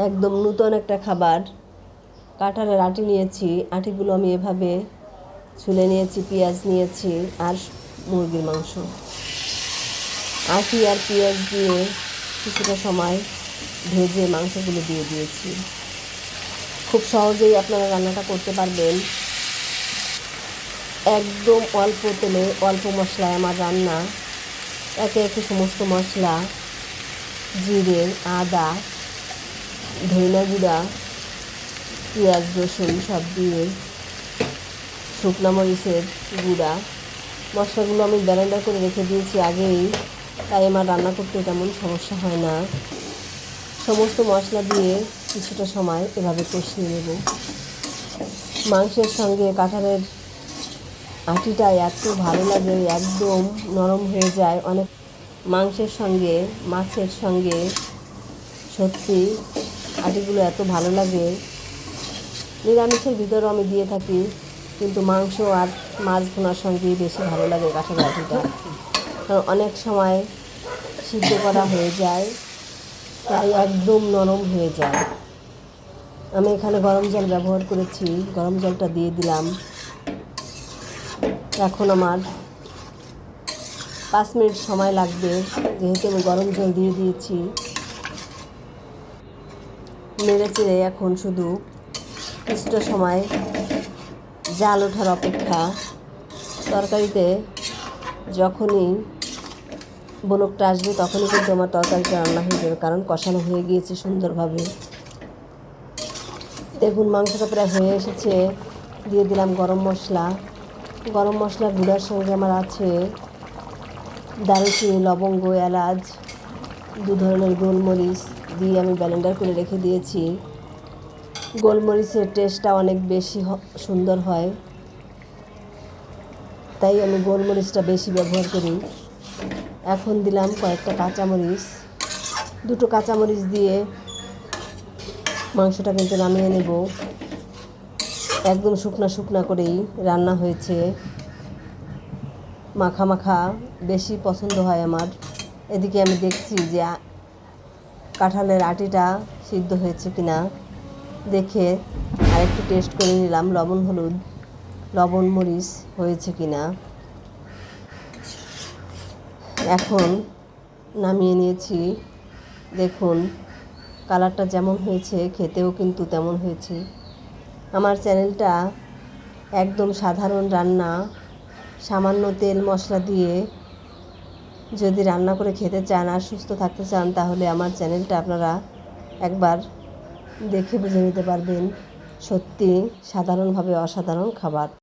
একদম নূতন একটা খাবার। কাঁঠালের আটি নিয়েছি, আটিগুলো আমি এভাবে ছুলে নিয়েছি, পেঁয়াজ নিয়েছি আর মুরগির মাংস। আটি আর পেঁয়াজ দিয়ে কিছুটা সময় ভেজে মাংসগুলো দিয়ে দিয়েছি। খুব সহজেই আপনারা রান্নাটা করতে পারবেন। একদম অল্প তেলে অল্প মশলায় আমার রান্না। একে একে সমস্ত মশলা, জিরে, আদা, ধনিয়া গুঁড়া, পেঁয়াজ, রসুন সব দিয়ে, শুকনো মরিচের গুঁড়া, মশলাগুলো আমি ব্লেন্ডার করে রেখে দিয়েছি আগেই, তাই আমার রান্না করতে তেমন সমস্যা হয় না। সমস্ত মশলা দিয়ে কিছুটা সময় এভাবে কষিয়ে নেব। মাংসের সঙ্গে কাঁঠালের আটিটা এত ভালো লাগে, একদম নরম হয়ে যায় অনেক। মাংসের সঙ্গে, মাছের সঙ্গে সত্যি আটিগুলো এত ভালো লাগে। নিরামিষের ভিতরেও আমি দিয়ে থাকি, কিন্তু মাংস আর মাছ ভুনার সঙ্গেই বেশি ভালো লাগে কাঁঠালের আটিটা, কারণ অনেক সময় সিদ্ধ করা হয়ে যায়, তাই একদম নরম হয়ে যায়। আমি এখানে গরম জল ব্যবহার করেছি, গরম জলটা দিয়ে দিলাম। এখন আমার 5 মিনিট সময় লাগবে, যেহেতু আমি গরম জল দিয়ে দিয়েছি। নেড়ে চেড়ে এখন শুধু কিছুটা সময় জাল ওঠার অপেক্ষা। তরকারিতে যখনই বলকটা আসবে তখনই কিন্তু আমার তরকারিটা রান্না হয়ে যাবে, কারণ কষানো হয়ে গিয়েছে সুন্দরভাবে। দেখুন মাংসটা প্রায় হয়ে এসেছে। দিয়ে দিলাম গরম মশলা। গরম মশলা গুঁড়ার সঙ্গে আমার আছে দারুচিনি, লবঙ্গ, এলাচ, 2 ধরনের গোলমরিচ দিয়ে আমি ব্লেন্ডার করে রেখে দিয়েছি। গোলমরিচের টেস্টটা অনেক বেশি সুন্দর হয়, তাই আমি গোলমরিচটা বেশি ব্যবহার করি। এখন দিলাম কয়েকটা কাঁচামরিচ, 2টো কাঁচামরিচ দিয়ে মাংসটা কিন্তু নামিয়ে নেব। একদম শুকনা শুকনা করেই রান্না হয়েছে, মাখা মাখা বেশি পছন্দ হয় আমার। এদিকে আমি দেখছি যে কাঁঠালের আটিটা সিদ্ধ হয়েছে কিনা, দেখে আরেকটু টেস্ট করে নিলাম লবণ হলুদ, লবণ মরিচ হয়েছে কিনা। এখন নামিয়ে নিয়েছি। দেখুন কালারটা যেমন হয়েছে, খেতেও কিন্তু তেমন হয়েছে। আমার চ্যানেলটা একদম সাধারণ রান্না, সামান্য তেল মশলা দিয়ে যদি রান্না করে খেতে চান আর সুস্থ থাকতে চান, তাহলে আমার চ্যানেলটা আপনারা একবার দেখে বুঝে নিতে পারবেন। সত্যি সাধারণভাবে অসাধারণ খাবার।